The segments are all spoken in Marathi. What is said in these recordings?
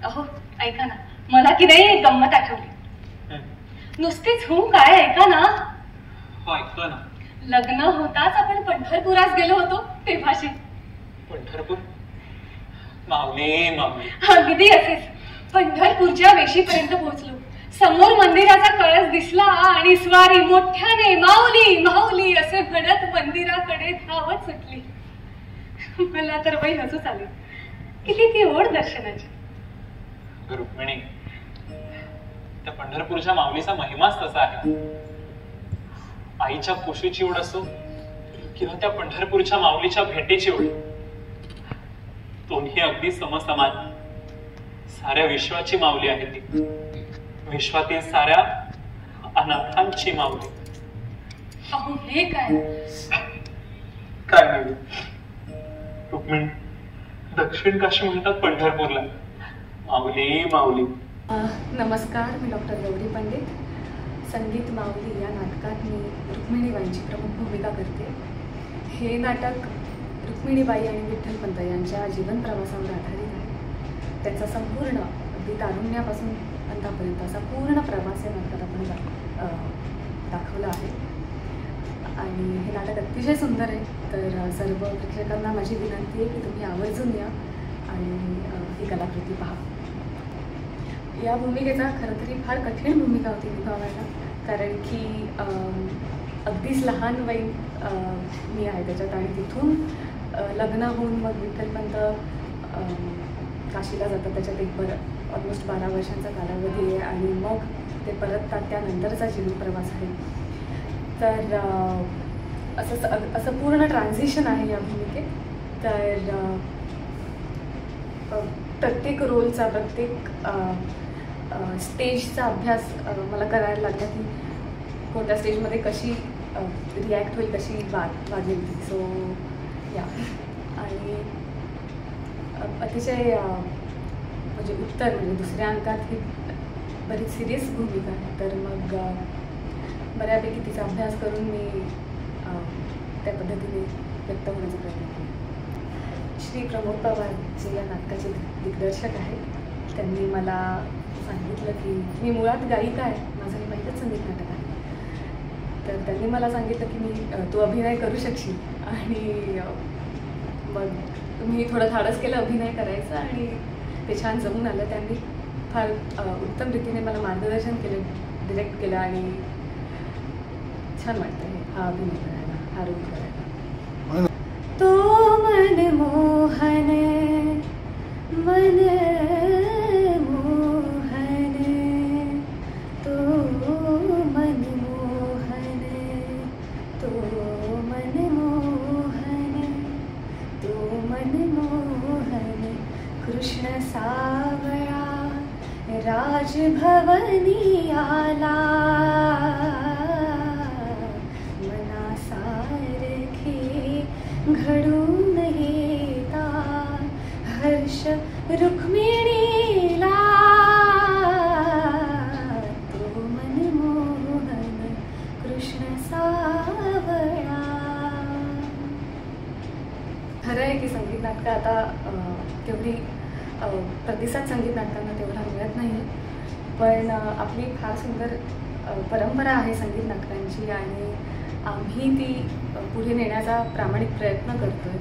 अहो ऐका ना, मला की नाही एक गंमत आठवली. नुसतीच काय ऐका ना. हो ऐकतो ना. लग्न होताच आपण पंढरपुरात गेलो होतो तेव्हाशी. पंढरपूर? माऊली माऊली. अगदी असेच पंढरपूरच्या वेशीपर्यंत पोहोचलो. समोर मंदिराचा कळस दिसला आणि स्वारी मोठ्याने माऊली माऊली असे म्हणत मंदिराकडे धावत सुटली. मला तर बाई हसूच आले. किती ती ओढ दर्शनाची. रुक्मिणी, त्या पंढरपूरच्या माऊलीचा महिमाच तसा आहे. आईच्या कुशीची ओढ असो किंवा त्या पंढरपूरच्या माऊलीच्या भेटीची ओढ, दोन्ही अगदी समसमान. साऱ्या विश्वाची माऊली आहे ती, विश्वातील साऱ्या अनाथांची माऊली. अहो हे काय काय नाही रुक्मिणी, दक्षिण काशी म्हणतात पंढरपूरला. माऊली माऊली. नमस्कार, मी डॉक्टर गौरी पंडित. संगीत माऊली या नाटकात मी रुक्मिणीबाईंची प्रमुख भूमिका करते. हे नाटक रुक्मिणीबाई आणि विठ्ठलपंत यांच्या जीवन प्रवासावर आधारित आहे. त्यांचा संपूर्ण अगदी तारुण्यापासून अंतापर्यंत असा पूर्ण प्रवास या नाटकात आपण दाखवला आहे. आणि हे नाटक अतिशय सुंदर आहे. तर सर्व प्रेक्षकांना माझी विनंती आहे की तुम्ही आवर्जून या आणि ही कलाकृती पहा. या भूमिकेचा खरं तरी फार कठीण भूमिका होती निभावायला, कारण की अगदीच लहान वय मी आहे त्याच्यात. आणि तिथून लग्न होऊन मग विठ्ठलपंत काशीला जातात. त्याच्यात एक ऑलमोस्ट 12 वर्षांचा कालावधी आहे आणि मग ते परततात. त्यानंतरचा जीवन प्रवास आहे. तर असं पूर्ण ट्रान्झिशन आहे या भूमिकेत. तर प्रत्येक रोलचा, प्रत्येक स्टेजचा अभ्यास मला करायला लागला की कोणत्या स्टेजमध्ये कशी रिॲक्ट होईल, कशी वागेल ती. सो या आणि अतिशय म्हणजे दुसऱ्या अंकात ही बरीच सिरियस भूमिका आहे. तर मग बऱ्यापैकी तिचा अभ्यास करून मी त्या पद्धतीने व्यक्त होण्याचा प्रयत्न केला. श्री प्रमोद पवार जे या नाटकाचे दिग्दर्शक आहेत, त्यांनी मला सांगितलं की मी मुळात गायिका आहे, माझं हे पहिलंच संगीत नाटक आहे. तर त्यांनी मला सांगितलं की तू अभिनय करू शकशील. आणि मग मी थोडं धाडस केलं अभिनय करायचं आणि ते छान जमून आलं. त्यांनी फार उत्तम रीतीने मला मार्गदर्शन केलं, डिरेक्ट केलं आणि छान वाटतं हा अभिनय करायला, हा रोल करायला. तो मन मोहन मन मोहन, तो मन मोहन, तो मन मोहन, तो मन मोहन. कृष्ण सावळा राजभवनी आला, घडून येता हर्ष रुक्मिणीला. तो मन मोहन कृष्ण सावळा. खरं आहे की संगीत नाटकं आता तेवढी प्रतिसाद संगीत नाटकांना तेवढा मिळत नाही, पण आपली फार सुंदर परंपरा आहे संगीत नाटकांची आणि आम्ही ती पुढे नेण्याचा प्रामाणिक प्रयत्न करतो आहे.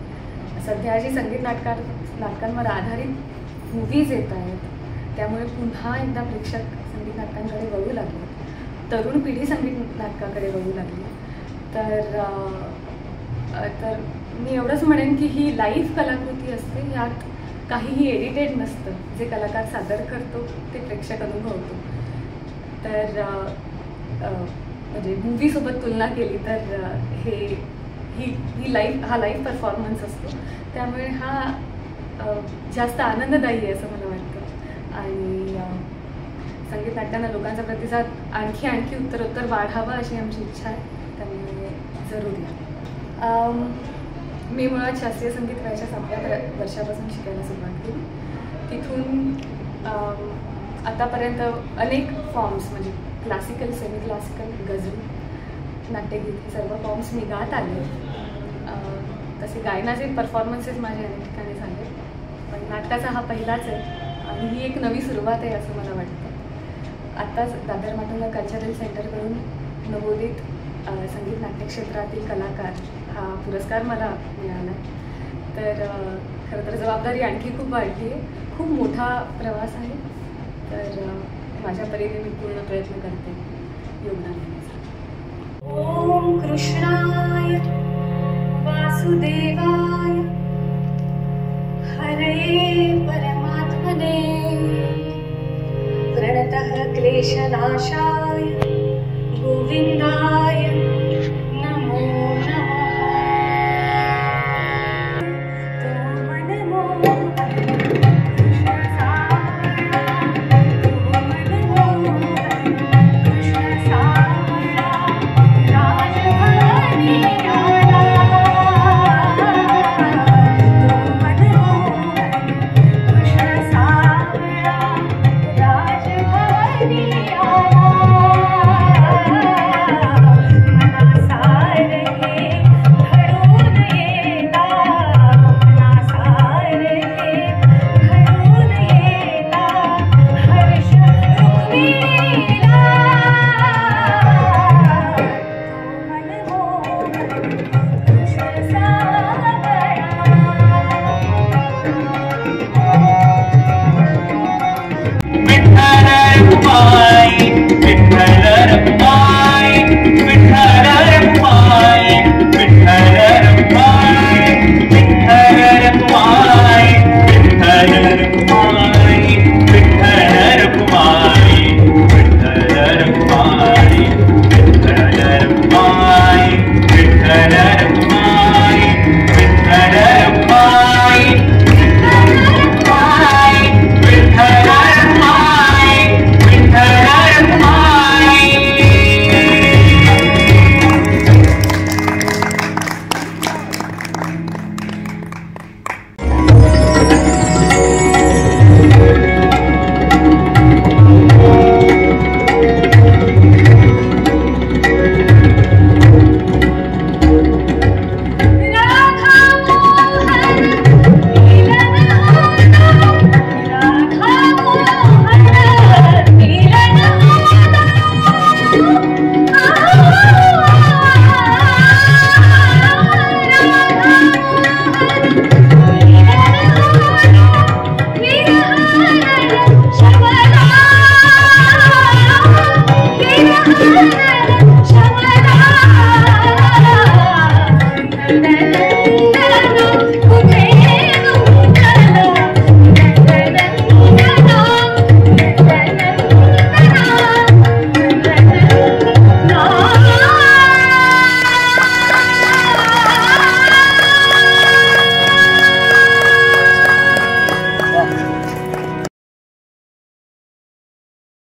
सध्या जी संगीत नाटकांवर आधारित मूव्हीज येत आहेत, त्यामुळे पुन्हा एकदा प्रेक्षक संगीत नाटकांकडे वळू लागले, तरुण पिढी संगीत नाटकाकडे वळू लागली. तर मी एवढंच म्हणेन की ही लाईव्ह कलाकृती असते, यात काहीही एडिटेड नसतं. जे कलाकार सादर करतो ते प्रेक्षक अनुभवतो. तर म्हणजे मूवीसोबत तुलना केली तर ही हा लाईव्ह परफॉर्मन्स असतो, त्यामुळे हा जास्त आनंददायी आहे असं मला वाटतं. आणि संगीत नाटकांना लोकांचा प्रतिसाद आणखी उत्तरोत्तर वाढावा अशी आमची इच्छा आहे, त्यामुळे जरूर या. मी मुळात शास्त्रीय संगीत वयाच्या 7व्या वर्षापासून शिकायला सुरुवात केली. तिथून आतापर्यंत अनेक फॉर्म्स म्हणजे क्लासिकल, सेमी क्लासिकल, गझल, नाट्यगीत सर्व फॉर्म्स मी गात आले. तसे गायनाचे परफॉर्मन्सेस माझे अनेक ठिकाणी झाले, पण नाटकाचा हा पहिलाच आहे आणि ही एक नवी सुरुवात आहे असं मला वाटतं. आत्ताच दादर माटुंगा कल्चरल सेंटरकडून नवोदित संगीत नाट्यक्षेत्रातील कलाकार हा पुरस्कार मला मिळाला. तर खरं तर जबाबदारी आणखी खूप वाढली आहे. खूप मोठा प्रवास आहे. तर माझ्या परीने मी पूर्ण प्रयत्न करते योगदान देण्याचा. ओम कृष्णाय वासुदेवाय हरे परमात्मने प्रणतः क्लेशनाशाय